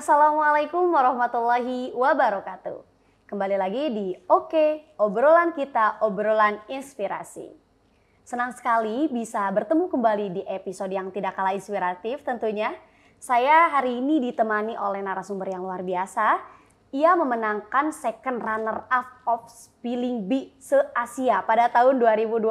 Assalamualaikum warahmatullahi wabarakatuh. Kembali lagi di Oke, obrolan kita, obrolan inspirasi. Senang sekali bisa bertemu kembali di episode yang tidak kalah inspiratif tentunya. Saya hari ini ditemani oleh narasumber yang luar biasa. Ia memenangkan second runner up of Spelling Bee se-Asia pada tahun 2022.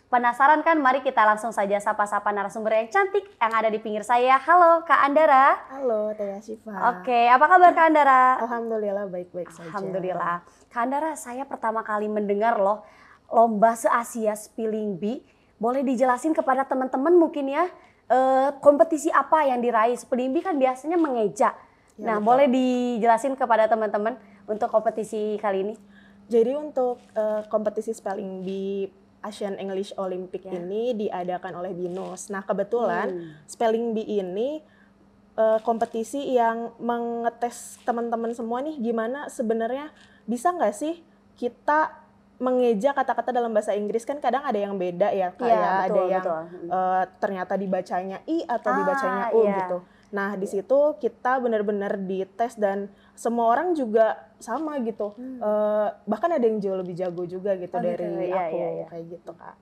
Penasaran kan? Mari kita langsung saja sapa-sapa narasumber yang cantik yang ada di pinggir saya. Halo Kak Andara. Halo Teh Syifa. Oke, apa kabar Kak Andara? Alhamdulillah baik-baik saja. Alhamdulillah. Kak Andara, saya pertama kali mendengar loh lomba se-Asia Spelling Bee. Boleh dijelasin kepada teman-teman mungkin ya, kompetisi apa yang diraih? Spelling Bee kan biasanya mengeja. Ya, Nah, betul. boleh dijelasin kepada teman-teman untuk kompetisi kali ini? Jadi untuk kompetisi Spelling Bee Asian English Olympic ini diadakan oleh BINUS. Nah kebetulan Spelling Bee ini kompetisi yang mengetes teman-teman semua nih gimana sebenarnya bisa nggak sih kita mengeja kata-kata dalam bahasa Inggris. Kan kadang ada yang beda ya, kayak ada yang ternyata dibacanya I atau dibacanya U gitu. Nah di situ kita benar-benar dites dan semua orang juga sama gitu. Bahkan ada yang jauh lebih jago juga gitu dari aku kayak gitu Kak.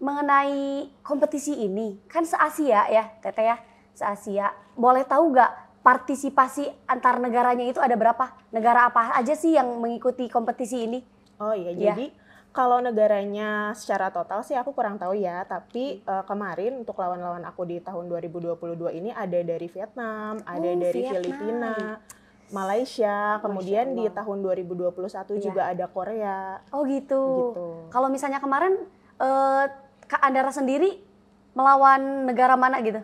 Mengenai kompetisi ini kan se-Asia ya Teteh ya, se-Asia. Boleh tahu nggak partisipasi antar negaranya itu ada berapa? Negara apa aja sih yang mengikuti kompetisi ini? Oh iya, jadi kalau negaranya secara total sih aku kurang tahu ya, tapi kemarin untuk lawan-lawan aku di tahun 2022 ini ada dari Vietnam, ada dari Filipina, Malaysia, kemudian di tahun 2021 juga ada Korea. Oh gitu. Kalau misalnya kemarin Kak Andara sendiri melawan negara mana gitu?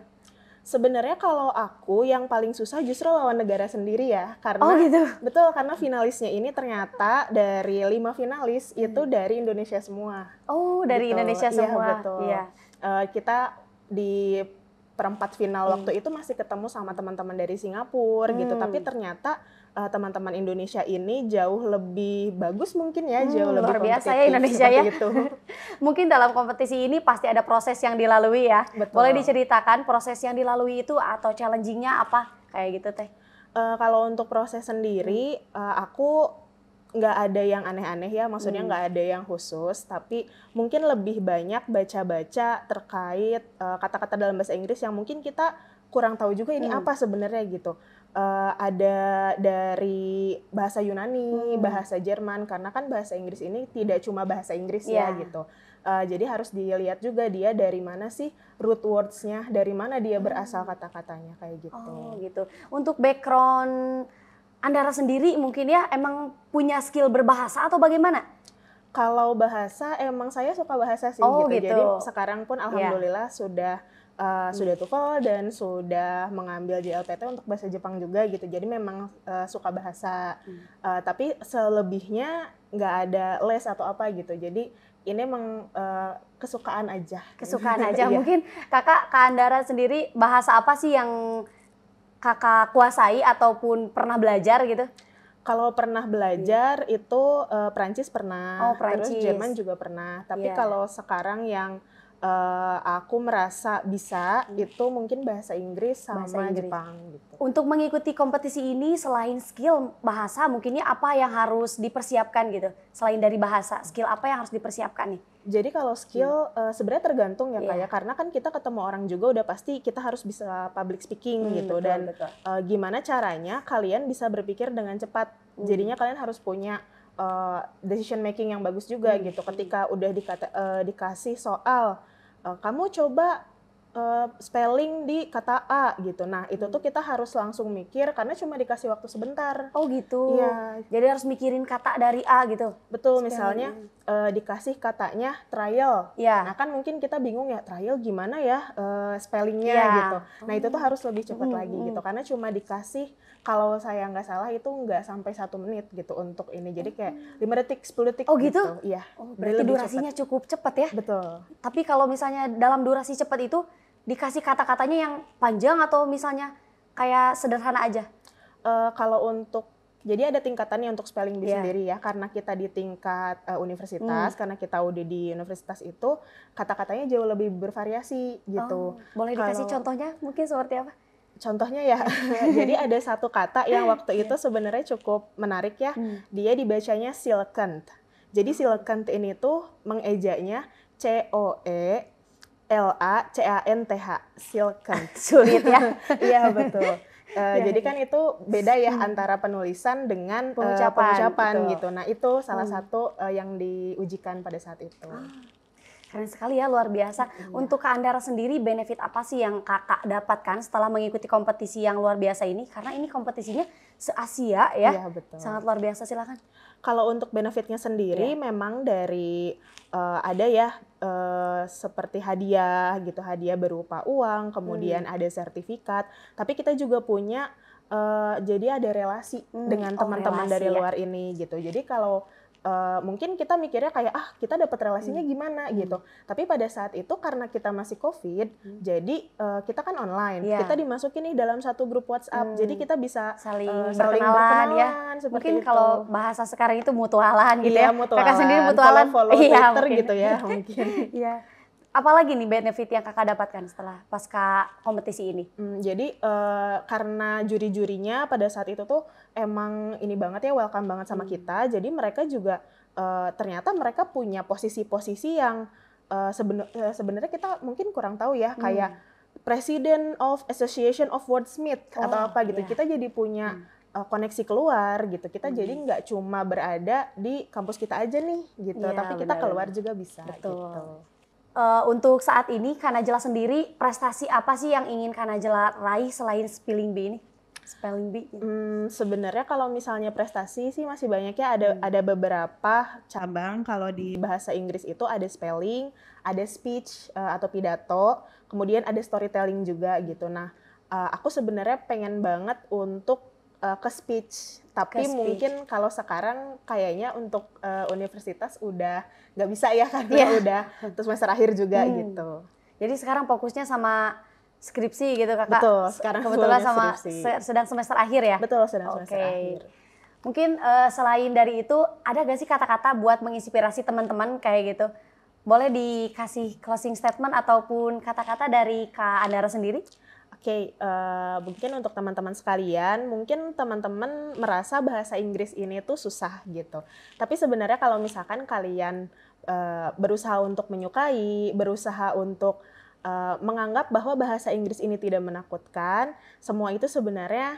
Sebenarnya kalau aku yang paling susah justru lawan negara sendiri ya, karena betul karena finalisnya ini ternyata dari 5 finalis itu dari Indonesia semua. Oh dari Indonesia semua. Iya betul. Kita di perempat final waktu itu masih ketemu sama teman-teman dari Singapura gitu, tapi ternyata teman-teman Indonesia ini jauh lebih bagus mungkin ya, jauh lebih luar biasa ya kompetitif Indonesia ya. itu. Mungkin dalam kompetisi ini pasti ada proses yang dilalui ya. Betul. Boleh diceritakan proses yang dilalui itu atau challenging-nya apa kayak gitu Teh? Kalau untuk proses sendiri, aku nggak ada yang aneh-aneh ya, maksudnya nggak ada yang khusus, tapi mungkin lebih banyak baca-baca terkait kata-kata dalam bahasa Inggris yang mungkin kita kurang tahu juga ini apa sebenarnya gitu. Ada dari bahasa Yunani, bahasa Jerman, karena kan bahasa Inggris ini tidak cuma bahasa Inggris ya gitu. Jadi harus dilihat juga dia dari mana sih root words-nya, dari mana dia berasal kata-katanya kayak gitu. Oh gitu. Untuk background Andara sendiri mungkin ya emang punya skill berbahasa atau bagaimana? Kalau bahasa emang saya suka bahasa sih gitu. Jadi sekarang pun alhamdulillah sudah TOEFL dan sudah mengambil JLPT untuk bahasa Jepang juga gitu. Jadi memang suka bahasa. Tapi selebihnya nggak ada les atau apa gitu. Jadi ini emang kesukaan aja. Kesukaan aja. Mungkin Kak Andara sendiri bahasa apa sih yang Kakak kuasai ataupun pernah belajar gitu? Kalau pernah belajar itu Prancis pernah, terus Jerman juga pernah. Tapi kalau sekarang yang aku merasa bisa itu mungkin bahasa Inggris sama Jepang gitu. Untuk mengikuti kompetisi ini selain skill bahasa mungkinnya apa yang harus dipersiapkan gitu? Selain dari bahasa, skill apa yang harus dipersiapkan nih? Jadi kalau skill sebenarnya tergantung ya Kak ya, karena kan kita ketemu orang juga udah pasti kita harus bisa public speaking gitu. Dan gimana caranya kalian bisa berpikir dengan cepat. Jadinya kalian harus punya decision making yang bagus juga gitu. Ketika udah dikasih soal, kamu coba spelling di kata A gitu. Nah itu tuh kita harus langsung mikir karena cuma dikasih waktu sebentar. Oh gitu. Iya. Jadi harus mikirin kata dari A gitu. Betul. Misalnya dikasih katanya trial. Nah kan mungkin kita bingung ya trial gimana ya spellingnya gitu. Nah itu tuh harus lebih cepat lagi gitu. Karena cuma dikasih kalau saya nggak salah itu nggak sampai 1 menit gitu untuk ini. Jadi kayak 5 detik, 10 detik gitu. Oh gitu? Iya. Berarti durasinya cukup cepat ya? Betul. Tapi kalau misalnya dalam durasi cepat itu dikasih kata-katanya yang panjang atau misalnya kayak sederhana aja? Kalau untuk, jadi ada tingkatannya untuk spelling bee sendiri ya, karena kita di tingkat universitas, karena kita udah di universitas itu, kata-katanya jauh lebih bervariasi gitu. Boleh dikasih contohnya mungkin seperti apa? Contohnya ya, jadi ada satu kata yang waktu itu sebenarnya cukup menarik ya. Dia dibacanya silkent. Jadi silkent ini tuh mengejanya COELACANTH, silkent. Sulit ya. Iya betul. Jadi kan itu beda ya antara penulisan dengan pengucapan gitu. Nah itu salah satu yang diujikan pada saat itu. Keren sekali ya, luar biasa. Untuk Kak Andara sendiri, benefit apa sih yang kakak dapatkan setelah mengikuti kompetisi yang luar biasa ini? Karena ini kompetisinya se-Asia ya. Iya betul. Sangat luar biasa, silakan. Kalau untuk benefitnya sendiri memang dari ada ya seperti hadiah gitu, hadiah berupa uang, kemudian ada sertifikat. Tapi kita juga punya jadi ada relasi dengan teman-teman dari luar ini gitu. Jadi kalau mungkin kita mikirnya kayak kita dapat relasinya gimana gitu. Tapi pada saat itu karena kita masih COVID, jadi kita kan online. Kita dimasukin nih dalam satu grup WhatsApp. Jadi kita bisa saling berkenalan ya. Mungkin kalau bahasa sekarang itu mutualan gitu ya. Mutualan. Kakak sendiri mutualan follow Twitter gitu ya mungkin. Iya. Apalagi nih benefit yang kakak dapatkan setelah pasca kompetisi ini? Jadi karena juri-jurinya pada saat itu tuh emang ini banget ya, welcome banget sama kita. Jadi mereka juga ternyata mereka punya posisi-posisi yang sebenarnya kita mungkin kurang tahu ya, kayak President of Association of Wordsmith atau apa gitu. Kita jadi punya koneksi keluar gitu. Kita jadi nggak cuma berada di kampus kita aja nih gitu, tapi kita keluar juga bisa. Gitu. Untuk saat ini Kak Najla sendiri, prestasi apa sih yang ingin Kak Najla raih selain Spelling Bee ini? Spelling Bee. Sebenarnya kalau misalnya prestasi sih masih banyak ya, ada beberapa cabang. Kalau di bahasa Inggris itu ada spelling, ada speech atau pidato, kemudian ada storytelling juga gitu. Nah, aku sebenarnya pengen banget untuk ke speech, tapi mungkin kalau sekarang kayaknya untuk universitas udah nggak bisa ya karena udah semester akhir juga gitu. Jadi sekarang fokusnya sama skripsi gitu kakak? Betul, sekarang kebetulan sama sedang semester akhir ya? Betul, sedang semester akhir. Mungkin selain dari itu, ada gak sih kata-kata buat menginspirasi teman-teman kayak gitu? Boleh dikasih closing statement ataupun kata-kata dari Kak Andara sendiri? Oke, mungkin untuk teman-teman sekalian, mungkin teman-teman merasa bahasa Inggris ini tuh susah gitu. Tapi sebenarnya kalau misalkan kalian berusaha untuk menyukai, berusaha untuk menganggap bahwa bahasa Inggris ini tidak menakutkan, semua itu sebenarnya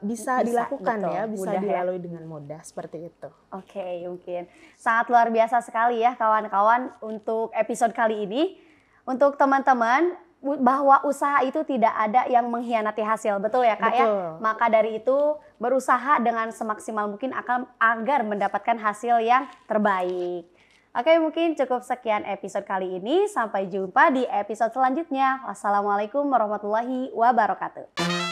bisa dilakukan ya, bisa dilalui dengan mudah seperti itu. Oke, mungkin sangat luar biasa sekali ya kawan-kawan untuk episode kali ini. Untuk teman-teman, bahwa usaha itu tidak ada yang mengkhianati hasil, betul ya Kak? Betul. Ya? Maka dari itu berusaha dengan semaksimal mungkin agar mendapatkan hasil yang terbaik. Oke, mungkin cukup sekian episode kali ini. Sampai jumpa di episode selanjutnya. Wassalamualaikum warahmatullahi wabarakatuh.